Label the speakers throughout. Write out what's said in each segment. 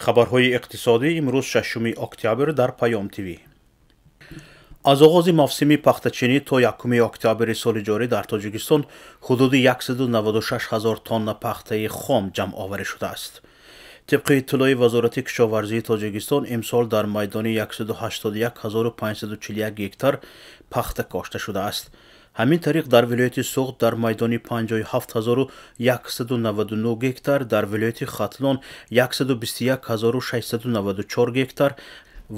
Speaker 1: خبرهای اقتصادی امروز 6 اکتبر در پیام تیوی. از آغاز موسم پخته‌چینی تا 1 اکتبر سال جاری در تاجیکستان حدود 196,000 تن پخته خام جمع آوری شده است. طبق اطلاع وزارت کشاورزی تاجیکستان امسال در میدان 181,541 هکتار پخته کاشته شده است. همین طریق در ولایت سوغد در میدان 57,199 هکتار، در ولایت ختلان 121,694 هکتار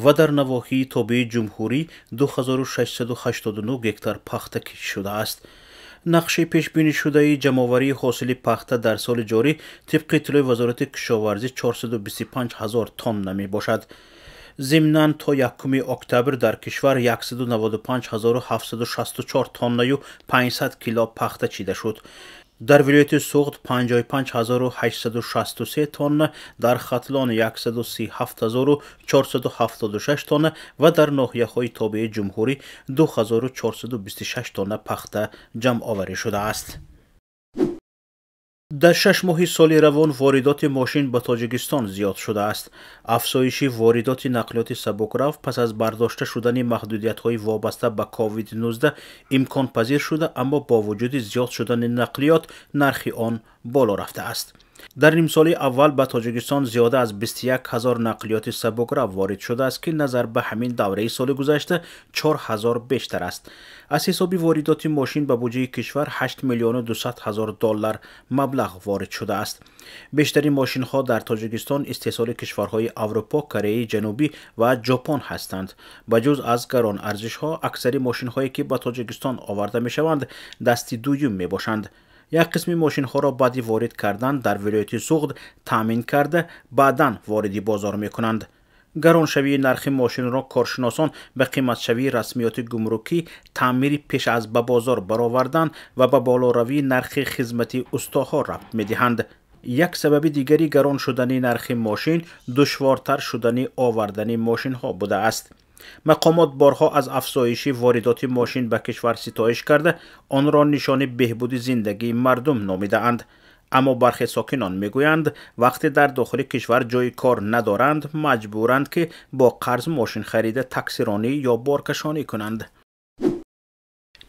Speaker 1: و در نواحی تابع جمهوری 2,689 هکتار پخته شده است. نقشه پیش بینی شده جمع‌آوری حاصل پخته در سال جاری طبق اطلاع وزارت کشاورزی 425,000 تن می باشد. ضمناً تا 1 اکتبر در کشور 195,764 تن و 500 کیلو پخته چیده شد. در ولایت سوغد 55,863 تن، در ختلان 137,476 تن و در ناحیه‌های تابع جمهوری 2,426 تن پخته جمع آوری شده است. در 6 ماه سال روان واردات ماشین به تاجیکستان زیاد شده است. افزایش واردات نقلیات سبکرو پس از برداشته شدن محدودیت‌های وابسته به کووید 19 امکان پذیر شده، اما با وجود زیاد شدن نقلیات نرخ آن بالا رفته است. در نیم سال اول به تاجیکستان زیاده از 21,000 نقلیات سبکرو وارد شده است که نظر به همین دوره سال گذشته 4,000 بیشتر است. از حساب واردات ماشین به بودجه کشور 8,200,000 دلار مبلغ وارد شده است. بیشترین ماشین ها در تاجیکستان استحصال کشورهای اروپا، کره جنوبی و ژاپن هستند. بجز از گران ارزش ها، اکثر ماشین هایی که به تاجیکستان آورده می شوند دستی دوم می باشند. یک قسم ماشین ها را بعد وارد کردن در ولایت سوغد تامین کرده بعداً وارد بازار می کنند. گران شوی نرخ ماشین را کارشناسان به قیمت شوی رسمیات گمرکی، تعمیر پیش از به بازار برآوردن و به بالا روی نرخ خدمت اوستاها ربط می دهند. یک سبب دیگری گران شدن نرخ ماشین دشوارتر شدن آوردن ماشین ها بوده است. مقامات بارها از افزایش واردات ماشین به کشور ستایش کرده آن را نشانه بهبود زندگی مردم نامیده اند، اما برخی ساکنان میگویند وقتی در داخل کشور جای کار ندارند مجبورند که با قرض ماشین خرید تکسیرانی یا بارکشانی کنند.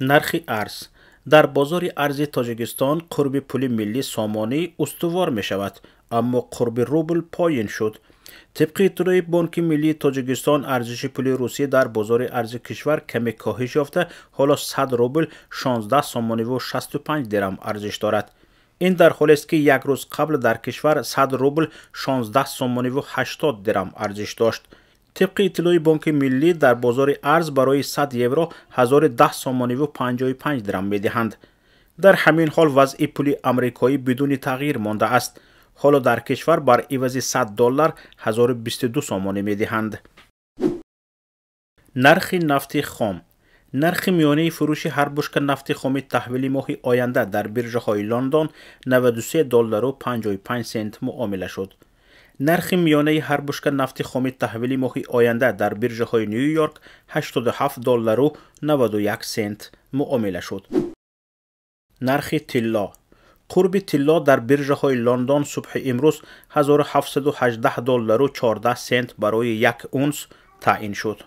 Speaker 1: نرخ ارز در بازار ارز تاجیکستان قرب پول ملی سامانی استوار می شود، اما قرب روبل پایین شد. طبق اطلاع بانک ملی تاجیکستان ارزش پول روسیه در بازار ارز کشور کمی کاهش یافته حالا 100 روبل 16 سامانی و 65 درم ارزش دارد. این در حالی است که یک روز قبل در کشور 100 روبل 16 سامانی و 80 درم ارزش داشت. طبق اطلاع بانک ملی در بازار ارز برای 100 یورو 1010 سامانی و 55 درم می دهند. در همین حال وضع پول آمریکایی بدون تغییر مانده است. حالا در کشور بر عوض 100 دلار 1022 سامانی می دهند. نرخ نفت خام نرخ میانه فروش هر بشکه نفت خام تحویل ماه آینده در بیرژه های لندن 93 دلار و 55 سنت معامله شد. نرخ میانه هر بشکه نفت خام تحویل ماه آینده در بیرژه های نیویورک 87 دلار و 91 سنت معامله شد. نرخ طلا قرب طلا در بیرژه های لندن صبح امروز 1718 دلار و 14 سنت برای یک اونس تعیین شد.